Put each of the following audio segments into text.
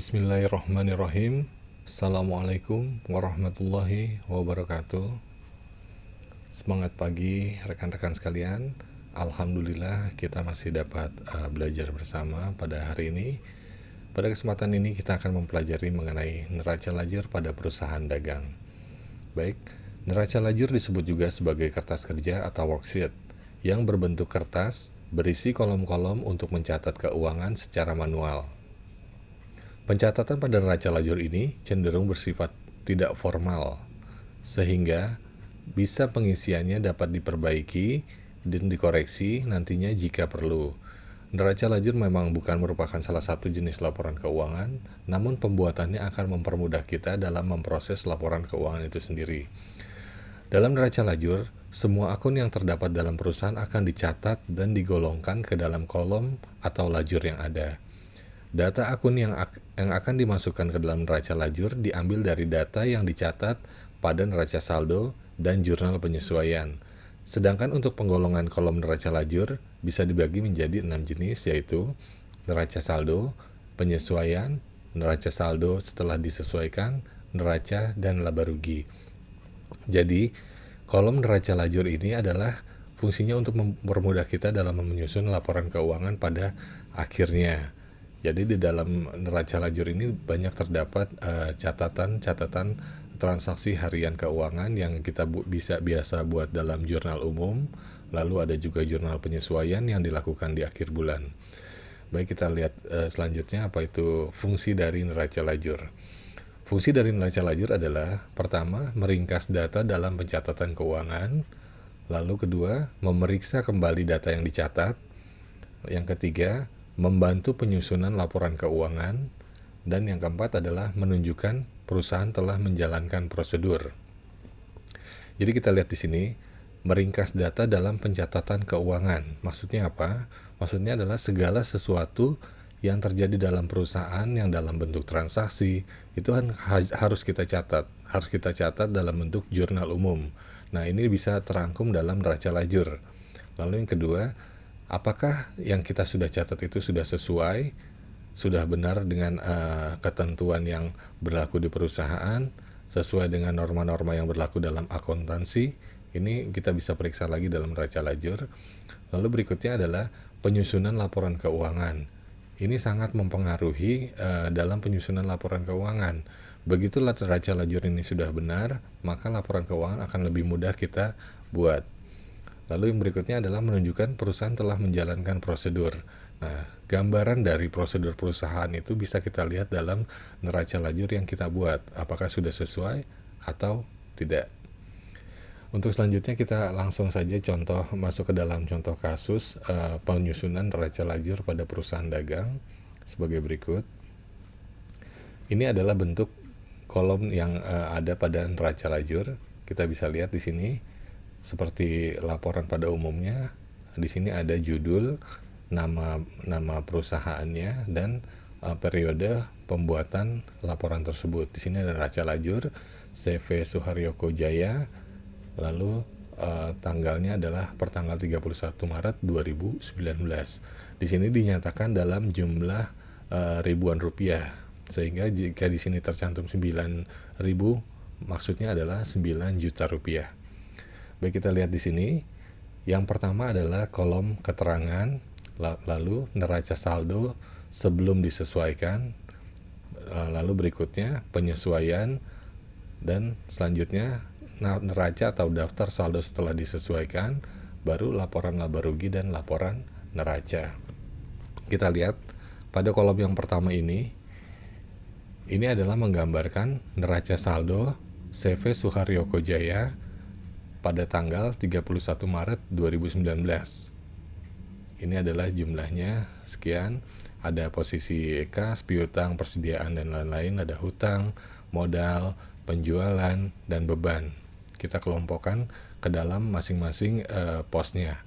Bismillahirrahmanirrahim. Assalamualaikum warahmatullahi wabarakatuh. Semangat pagi rekan-rekan sekalian. Alhamdulillah kita masih dapat belajar bersama pada hari ini. Pada kesempatan ini kita akan mempelajari mengenai neraca lajur pada perusahaan dagang. Baik, neraca lajur disebut juga sebagai kertas kerja atau worksheet yang berbentuk kertas berisi kolom-kolom untuk mencatat keuangan secara manual. Pencatatan pada neraca lajur ini cenderung bersifat tidak formal, sehingga bisa pengisiannya dapat diperbaiki dan dikoreksi nantinya jika perlu. Neraca lajur memang bukan merupakan salah satu jenis laporan keuangan, namun pembuatannya akan mempermudah kita dalam memproses laporan keuangan itu sendiri. Dalam neraca lajur, semua akun yang terdapat dalam perusahaan akan dicatat dan digolongkan ke dalam kolom atau lajur yang ada. Data akun yang akan dimasukkan ke dalam neraca lajur diambil dari data yang dicatat pada neraca saldo dan jurnal penyesuaian. Sedangkan untuk penggolongan kolom neraca lajur bisa dibagi menjadi 6 jenis, yaitu neraca saldo, penyesuaian, neraca saldo setelah disesuaikan, neraca, dan laba rugi. Jadi, kolom neraca lajur ini adalah fungsinya untuk mempermudah kita dalam menyusun laporan keuangan pada akhirnya. Jadi di dalam neraca lajur ini banyak terdapat catatan-catatan transaksi harian keuangan yang kita biasa buat dalam jurnal umum, lalu ada juga jurnal penyesuaian yang dilakukan di akhir bulan. Baik, kita lihat selanjutnya apa itu fungsi dari neraca lajur. Fungsi dari neraca lajur adalah pertama, meringkas data dalam pencatatan keuangan, lalu kedua, memeriksa kembali data yang dicatat, yang ketiga, membantu penyusunan laporan keuangan, dan yang keempat adalah menunjukkan perusahaan telah menjalankan prosedur. Jadi kita lihat di sini, meringkas data dalam pencatatan keuangan. Maksudnya apa? Maksudnya adalah segala sesuatu yang terjadi dalam perusahaan yang dalam bentuk transaksi, itu kan harus kita catat dalam bentuk jurnal umum. Nah, ini bisa terangkum dalam neraca lajur. Lalu yang kedua, apakah yang kita sudah catat itu sudah sesuai, sudah benar dengan ketentuan yang berlaku di perusahaan, sesuai dengan norma-norma yang berlaku dalam akuntansi? Ini kita bisa periksa lagi dalam neraca lajur. Lalu berikutnya adalah penyusunan laporan keuangan. Ini sangat mempengaruhi dalam penyusunan laporan keuangan. Begitu neraca lajur ini sudah benar, maka laporan keuangan akan lebih mudah kita buat. Lalu yang berikutnya adalah menunjukkan perusahaan telah menjalankan prosedur. Nah, gambaran dari prosedur perusahaan itu bisa kita lihat dalam neraca lajur yang kita buat. Apakah sudah sesuai atau tidak. Untuk selanjutnya kita langsung saja masuk ke dalam contoh kasus penyusunan neraca lajur pada perusahaan dagang sebagai berikut. Ini adalah bentuk kolom yang ada pada neraca lajur. Kita bisa lihat di sini. Seperti laporan pada umumnya, di sini ada judul, nama perusahaannya, dan periode pembuatan laporan tersebut. Di sini ada neraca lajur CV Suharyoko Jaya, lalu tanggalnya adalah pertanggal 31 Maret 2019. Di sini dinyatakan dalam jumlah ribuan rupiah, sehingga jika di sini tercantum 9.000, maksudnya adalah 9 juta rupiah. Baik, kita lihat di sini. Yang pertama adalah kolom keterangan, lalu neraca saldo sebelum disesuaikan, lalu berikutnya penyesuaian, dan selanjutnya neraca atau daftar saldo setelah disesuaikan, baru laporan laba rugi dan laporan neraca. Kita lihat pada kolom yang pertama ini adalah menggambarkan neraca saldo CV Suharyoko Jaya pada tanggal 31 Maret 2019. Ini adalah jumlahnya sekian. Ada posisi kas, piutang, persediaan, dan lain-lain. Ada hutang, modal, penjualan, dan beban. Kita kelompokkan ke dalam masing-masing posnya.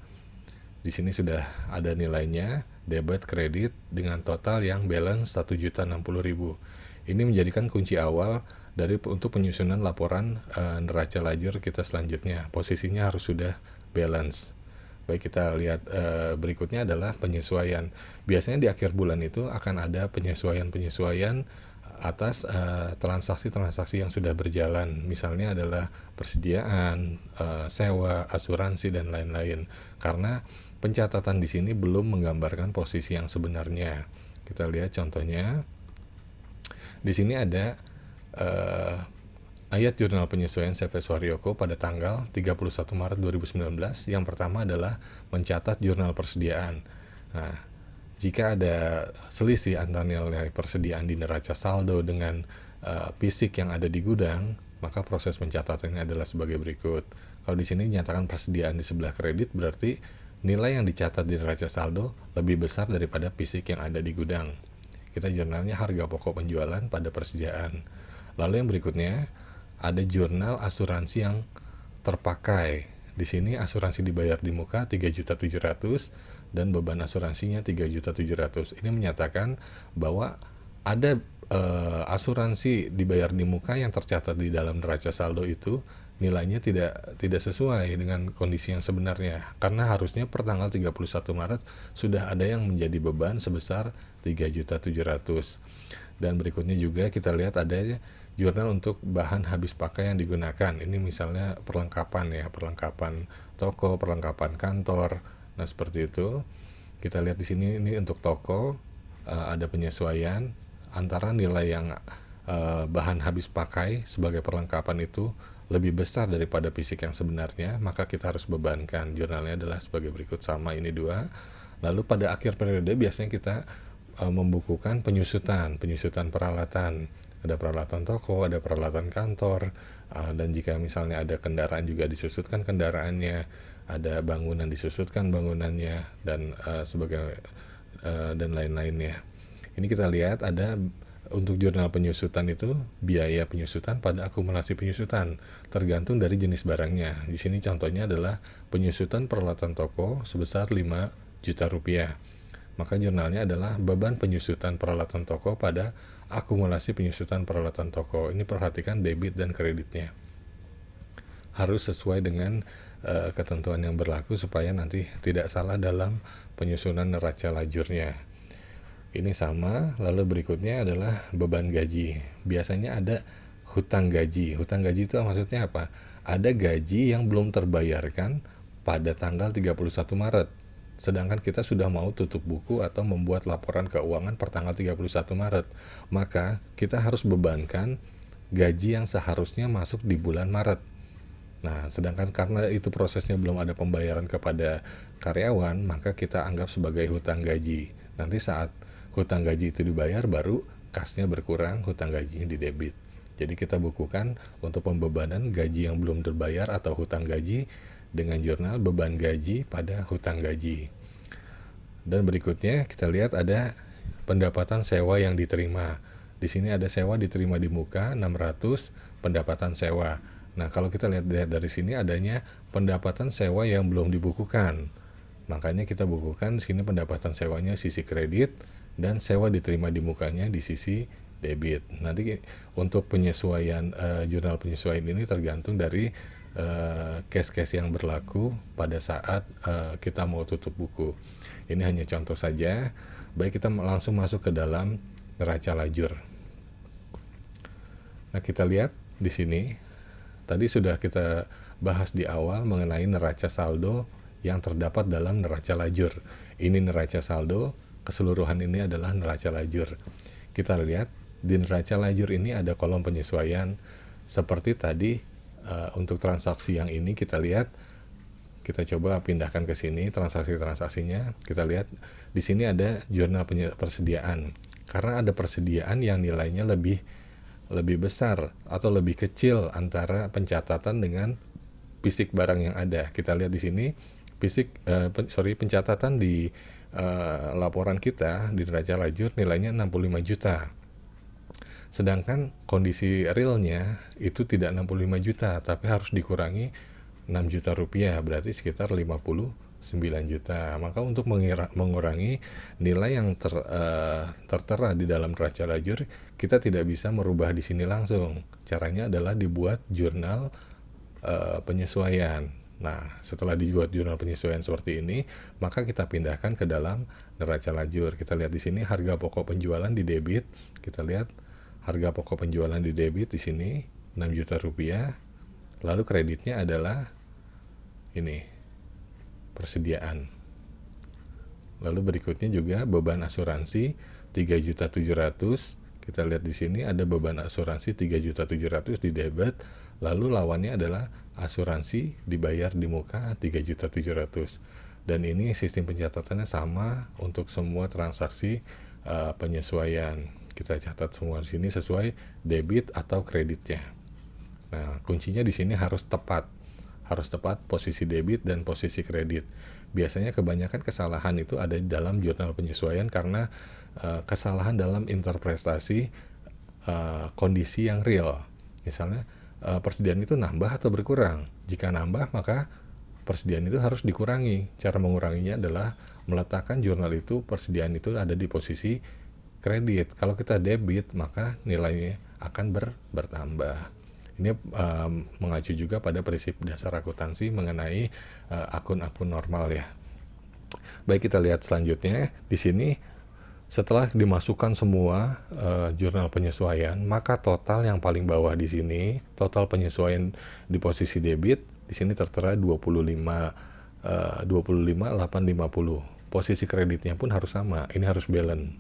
Di sini sudah ada nilainya, debit, kredit, dengan total yang balance 1.060.000. Ini menjadikan kunci awal untuk penyusunan laporan neraca lajur kita selanjutnya. Posisinya harus sudah balance. Baik, kita lihat berikutnya adalah penyesuaian. Biasanya di akhir bulan itu akan ada penyesuaian atas transaksi-transaksi yang sudah berjalan, misalnya adalah persediaan, sewa, asuransi dan lain-lain. Karena pencatatan di sini belum menggambarkan posisi yang sebenarnya. Kita lihat contohnya. Di sini ada ayat jurnal penyesuaian CV Suharyoko pada tanggal 31 Maret 2019. Yang pertama adalah mencatat jurnal persediaan. Nah, jika ada selisih antara nilai persediaan di neraca saldo dengan fisik yang ada di gudang, maka proses pencatatannya adalah sebagai berikut. Kalau di sini dinyatakan persediaan di sebelah kredit, berarti nilai yang dicatat di neraca saldo lebih besar daripada fisik yang ada di gudang. Kita jurnalnya harga pokok penjualan pada persediaan. Lalu yang berikutnya ada jurnal asuransi yang terpakai. Di sini asuransi dibayar di muka 3.700.000 dan beban asuransinya 3.700.000. Ini menyatakan bahwa ada asuransi dibayar di muka yang tercatat di dalam neraca saldo itu nilainya tidak sesuai dengan kondisi yang sebenarnya, karena harusnya per tanggal 31 Maret sudah ada yang menjadi beban sebesar 3.700.000. Dan berikutnya juga kita lihat ada jurnal untuk bahan habis pakai yang digunakan. Ini misalnya perlengkapan toko, perlengkapan kantor. Nah, seperti itu. Kita lihat di sini, ini untuk toko, ada penyesuaian antara nilai yang bahan habis pakai sebagai perlengkapan itu lebih besar daripada fisik yang sebenarnya, maka kita harus bebankan. Jurnalnya adalah sebagai berikut, sama ini dua. Lalu pada akhir periode biasanya kita membukukan penyusutan peralatan. Ada peralatan toko, ada peralatan kantor, dan jika misalnya ada kendaraan juga disusutkan kendaraannya, ada bangunan disusutkan bangunannya, dan dan lain-lainnya. Ini kita lihat ada untuk jurnal penyusutan itu biaya penyusutan pada akumulasi penyusutan tergantung dari jenis barangnya. Di sini contohnya adalah penyusutan peralatan toko sebesar 5 juta rupiah. Maka jurnalnya adalah beban penyusutan peralatan toko pada akumulasi penyusutan peralatan toko. Ini perhatikan debit dan kreditnya. Harus sesuai dengan ketentuan yang berlaku supaya nanti tidak salah dalam penyusunan neraca lajurnya. Ini sama. Lalu berikutnya adalah beban gaji. Biasanya ada hutang gaji. Hutang gaji itu maksudnya apa? Ada gaji yang belum terbayarkan pada tanggal 31 Maret. Sedangkan kita sudah mau tutup buku atau membuat laporan keuangan per tanggal 31 Maret. Maka kita harus bebankan gaji yang seharusnya masuk di bulan Maret. Nah, sedangkan karena itu prosesnya belum ada pembayaran kepada karyawan, maka kita anggap sebagai hutang gaji. Nanti saat hutang gaji itu dibayar, baru kasnya berkurang, hutang gajinya didebit. Jadi kita bukukan untuk pembebanan gaji yang belum terbayar atau hutang gaji dengan jurnal beban gaji pada hutang gaji. Dan berikutnya kita lihat ada pendapatan sewa yang diterima. Di sini ada sewa diterima di muka 600 pendapatan sewa. Nah, kalau kita lihat dari sini adanya pendapatan sewa yang belum dibukukan. Makanya kita bukukan di sini pendapatan sewanya sisi kredit dan sewa diterima di mukanya di sisi debit. Nanti untuk penyesuaian jurnal penyesuaian ini tergantung dari case-case yang berlaku pada saat kita mau tutup buku. Ini hanya contoh saja. Baik, kita langsung masuk ke dalam neraca lajur. Nah, kita lihat di sini. Tadi sudah kita bahas di awal mengenai neraca saldo yang terdapat dalam neraca lajur. Ini neraca saldo, keseluruhan ini adalah neraca lajur. Kita lihat di neraca lajur ini ada kolom penyesuaian. Seperti tadi untuk transaksi yang ini kita lihat, kita coba pindahkan ke sini transaksi-transaksinya. Kita lihat di sini ada jurnal persediaan. Karena ada persediaan yang nilainya lebih besar atau lebih kecil antara pencatatan dengan fisik barang yang ada. Kita lihat di sini pencatatan di laporan kita di neraca lajur nilainya 65 juta. Sedangkan kondisi realnya itu tidak 65 juta, tapi harus dikurangi 6 juta rupiah, berarti sekitar 59 juta. Maka untuk mengurangi nilai yang tertera di dalam neraca lajur, kita tidak bisa merubah di sini langsung. Caranya adalah dibuat jurnal penyesuaian. Nah, setelah dibuat jurnal penyesuaian seperti ini, maka kita pindahkan ke dalam neraca lajur. Kita lihat di sini harga pokok penjualan di debit. Kita lihat harga pokok penjualan di debit di sini 6 juta rupiah. Lalu kreditnya adalah ini, persediaan. Lalu berikutnya juga beban asuransi 3.700.000. Kita lihat di sini ada beban asuransi 3.700.000 di debit. Lalu lawannya adalah asuransi dibayar di muka 3.700.000. Dan ini sistem pencatatannya sama untuk semua transaksi penyesuaian. Kita catat semua di sini sesuai debit atau kreditnya. Nah, kuncinya di sini harus tepat posisi debit dan posisi kredit. Biasanya kebanyakan kesalahan itu ada di dalam jurnal penyesuaian karena kesalahan dalam interpretasi kondisi yang real. Misalnya persediaan itu nambah atau berkurang. Jika nambah, maka persediaan itu harus dikurangi. Cara menguranginya adalah meletakkan jurnal itu, persediaan itu ada di posisi kredit. Kalau kita debit, maka nilainya akan bertambah. Ini mengacu juga pada prinsip dasar akuntansi mengenai akun-akun normal ya. Baik, kita lihat selanjutnya. Di sini setelah dimasukkan semua jurnal penyesuaian, maka total yang paling bawah di sini, total penyesuaian di posisi debit, di sini tertera 25.850. Posisi kreditnya pun harus sama. Ini harus balance.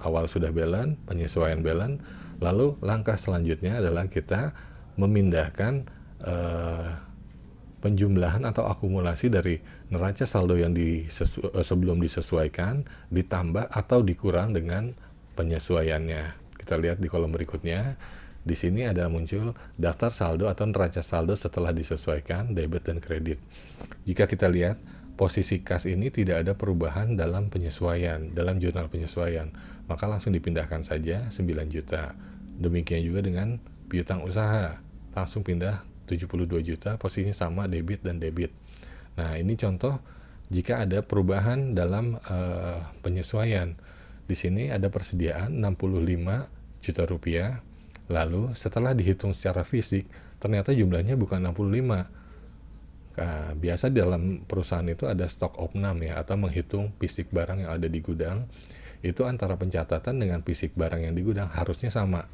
Awal sudah balance, penyesuaian balance. Lalu langkah selanjutnya adalah kita memindahkan penjumlahan atau akumulasi dari neraca saldo yang sebelum disesuaikan ditambah atau dikurang dengan penyesuaiannya. Kita lihat di kolom berikutnya. Di sini ada muncul daftar saldo atau neraca saldo setelah disesuaikan debit dan kredit. Jika kita lihat posisi kas ini tidak ada perubahan dalam penyesuaian, dalam jurnal penyesuaian, maka langsung dipindahkan saja 9 juta. Demikian juga dengan piutang usaha, langsung pindah 72 juta, posisinya sama debit dan debit. Nah, ini contoh jika ada perubahan dalam penyesuaian. Di sini ada persediaan 65 juta rupiah, lalu setelah dihitung secara fisik, ternyata jumlahnya bukan 65. Nah, biasa dalam perusahaan itu ada stok opnam ya, atau menghitung fisik barang yang ada di gudang. Itu antara pencatatan dengan fisik barang yang di gudang harusnya sama.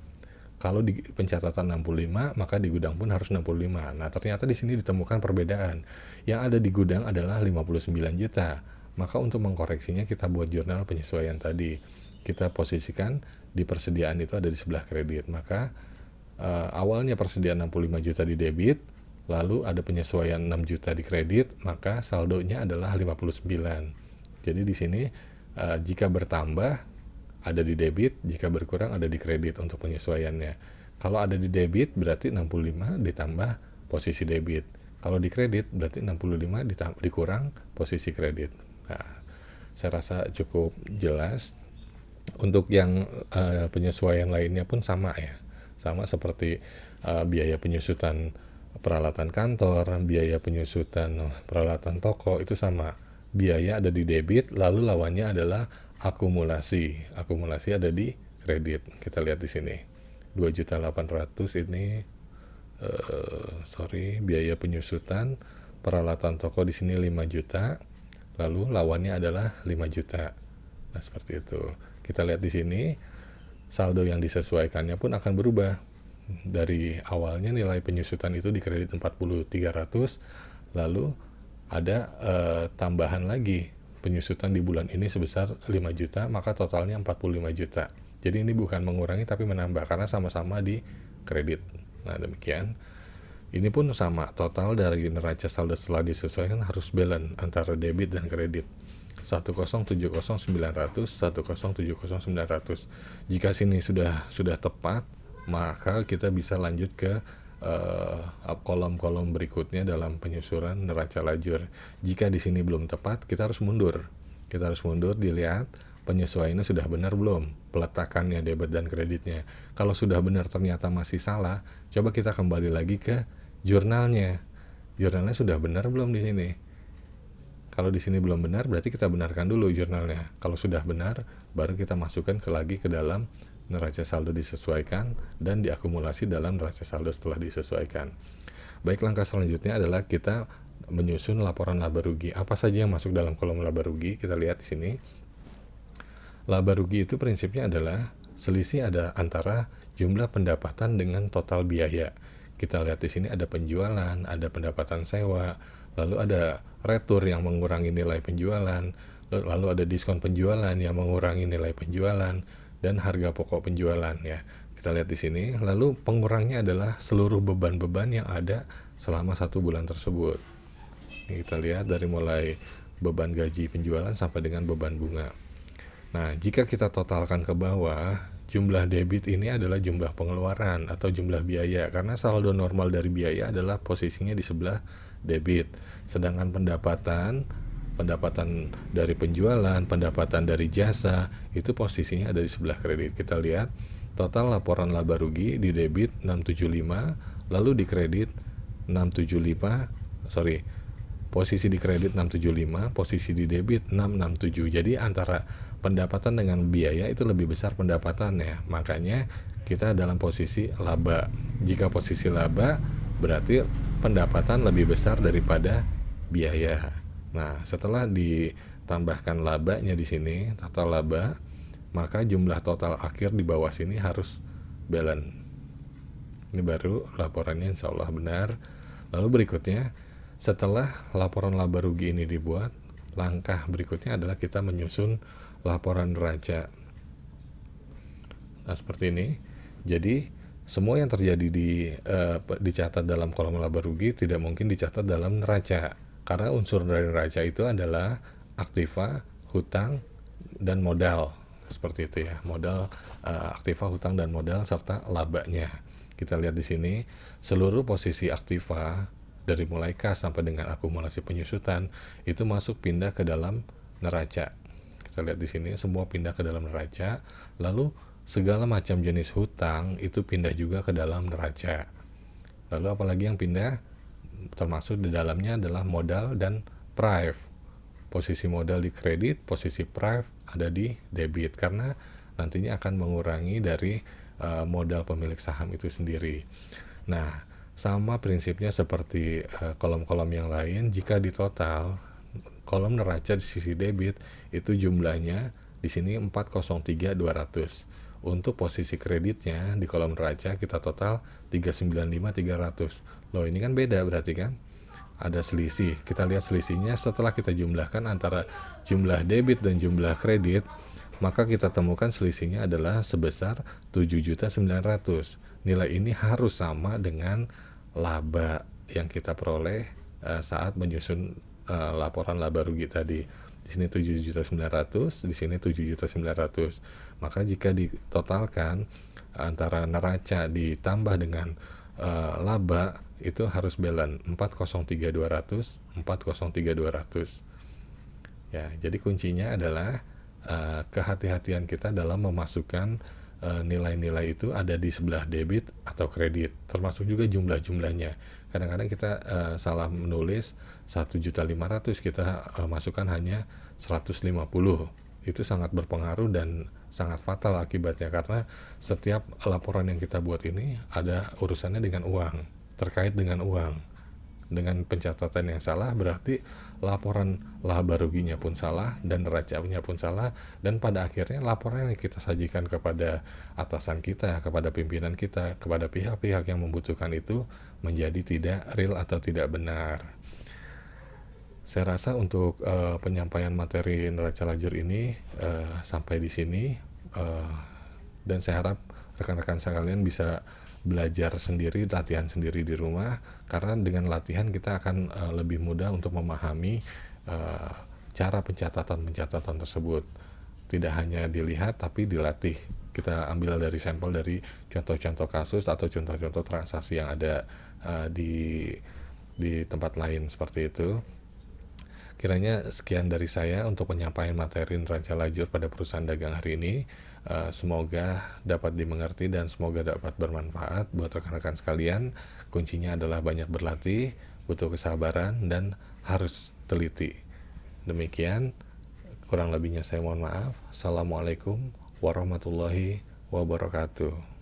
Kalau di pencatatan 65, maka di gudang pun harus 65. Nah, ternyata di sini ditemukan perbedaan. Yang ada di gudang adalah 59 juta. Maka untuk mengkoreksinya kita buat jurnal penyesuaian tadi. Kita posisikan di persediaan itu ada di sebelah kredit. Maka awalnya persediaan 65 juta di debit, lalu ada penyesuaian 6 juta di kredit, maka saldonya adalah 59. Jadi di sini jika bertambah ada di debit, jika berkurang ada di kredit untuk penyesuaiannya. Kalau ada di debit berarti 65 ditambah posisi debit. Kalau di kredit berarti 65 dikurang posisi kredit. Nah, saya rasa cukup jelas. Untuk yang penyesuaian lainnya pun sama ya. Sama seperti biaya penyusutan peralatan kantor, biaya penyusutan peralatan toko, itu sama. Biaya ada di debit, lalu lawannya adalah akumulasi. Akumulasi ada di kredit. Kita lihat di sini. 2.800.000 ini biaya penyusutan peralatan toko di sini 5 juta. Lalu lawannya adalah 5 juta. Nah, seperti itu. Kita lihat di sini saldo yang disesuaikannya pun akan berubah. Dari awalnya nilai penyusutan itu di kredit 40.300, lalu ada tambahan lagi penyusutan di bulan ini sebesar 5 juta, maka totalnya 45 juta. Jadi ini bukan mengurangi tapi menambah karena sama-sama di kredit. Nah, demikian. Ini pun sama, total dari neraca saldo setelah disesuaikan harus balance antara debit dan kredit. 1070900, 1070900. Jika sini sudah tepat, maka kita bisa lanjut ke kolom-kolom berikutnya dalam penyusunan neraca lajur. Jika di sini belum tepat, kita harus mundur. Dilihat penyesuaiannya sudah benar belum, peletakannya debit dan kreditnya. Kalau sudah benar ternyata masih salah, coba kita kembali lagi ke jurnalnya. Jurnalnya sudah benar belum di sini? Kalau di sini belum benar, berarti kita benarkan dulu jurnalnya. Kalau sudah benar, baru kita masukkan lagi ke dalam neraca saldo disesuaikan dan diakumulasi dalam neraca saldo setelah disesuaikan. Baik, langkah selanjutnya adalah kita menyusun laporan laba rugi. Apa saja yang masuk dalam kolom laba rugi? Kita lihat di sini. Laba rugi itu prinsipnya adalah selisih ada antara jumlah pendapatan dengan total biaya. Kita lihat di sini ada penjualan, ada pendapatan sewa, lalu ada retur yang mengurangi nilai penjualan, lalu ada diskon penjualan yang mengurangi nilai penjualan, dan harga pokok penjualan ya. Kita lihat di sini, lalu pengurangnya adalah seluruh beban-beban yang ada selama 1 bulan tersebut. Ini kita lihat dari mulai beban gaji penjualan sampai dengan beban bunga. Nah, jika kita totalkan ke bawah, jumlah debit ini adalah jumlah pengeluaran atau jumlah biaya, karena saldo normal dari biaya adalah posisinya di sebelah debit. Sedangkan pendapatan dari penjualan, pendapatan dari jasa, itu posisinya ada di sebelah kredit. Kita lihat total laporan laba rugi di debit 675, lalu di kredit 675, posisi di kredit 675, posisi di debit 667. Jadi antara pendapatan dengan biaya itu lebih besar pendapatannya. Makanya kita dalam posisi laba. Jika posisi laba berarti pendapatan lebih besar daripada biaya. Nah, setelah ditambahkan labanya di sini, total laba, maka jumlah total akhir di bawah sini harus balance. Ini baru laporannya insya Allah benar. Lalu berikutnya, setelah laporan laba rugi ini dibuat, langkah berikutnya adalah kita menyusun laporan neraca. Nah, seperti ini. Jadi, semua yang terjadi dicatat dalam kolom laba rugi tidak mungkin dicatat dalam neraca. Karena unsur dari neraca itu adalah aktiva, hutang, dan modal. Seperti itu ya, modal, aktiva, hutang, dan modal, serta labanya. Kita lihat di sini, seluruh posisi aktiva dari mulai kas sampai dengan akumulasi penyusutan itu masuk pindah ke dalam neraca. Kita lihat di sini semua pindah ke dalam neraca, lalu segala macam jenis hutang itu pindah juga ke dalam neraca. Lalu apalagi yang pindah, termasuk di dalamnya adalah modal dan prive. Posisi modal di kredit, posisi prive ada di debit, karena nantinya akan mengurangi dari modal pemilik saham itu sendiri. Nah, sama prinsipnya seperti kolom-kolom yang lain. Jika di total kolom neraca di sisi debit itu jumlahnya di sini 403.200. Untuk posisi kreditnya di kolom neraca kita total 395.300. Loh, ini kan beda berarti kan? Ada selisih. Kita lihat selisihnya setelah kita jumlahkan antara jumlah debit dan jumlah kredit, maka kita temukan selisihnya adalah sebesar 7.900.000. Nilai ini harus sama dengan laba yang kita peroleh saat menyusun laporan laba rugi tadi. Di sini 7.900.000, di sini 7.900.000. Maka jika ditotalkan antara neraca ditambah dengan laba itu harus balance 403.200, 403.200. Ya, jadi kuncinya adalah kehati-hatian kita dalam memasukkan nilai-nilai itu ada di sebelah debit atau kredit, termasuk juga jumlah-jumlahnya. Kadang-kadang kita salah menulis 1.500.000, kita masukkan hanya 150. Itu sangat berpengaruh dan sangat fatal akibatnya, karena setiap laporan yang kita buat ini ada urusannya dengan uang, terkait dengan uang. Dengan pencatatan yang salah berarti laporan laba ruginya pun salah dan neracanya pun salah, dan pada akhirnya laporan yang kita sajikan kepada atasan kita, kepada pimpinan kita, kepada pihak-pihak yang membutuhkan itu menjadi tidak real atau tidak benar. Saya rasa untuk penyampaian materi neraca lajur ini sampai di sini, dan saya harap rekan-rekan sekalian bisa belajar sendiri, latihan sendiri di rumah, karena dengan latihan kita akan lebih mudah untuk memahami cara pencatatan tersebut. Tidak hanya dilihat tapi dilatih. Kita ambil dari sampel dari contoh-contoh kasus atau contoh-contoh transaksi yang ada di tempat lain seperti itu. Kiranya sekian dari saya untuk penyampaian materi neraca lajur pada perusahaan dagang hari ini. Semoga dapat dimengerti dan semoga dapat bermanfaat buat rekan-rekan sekalian. Kuncinya adalah banyak berlatih, butuh kesabaran, dan harus teliti. Demikian, kurang lebihnya saya mohon maaf. Assalamualaikum warahmatullahi wabarakatuh.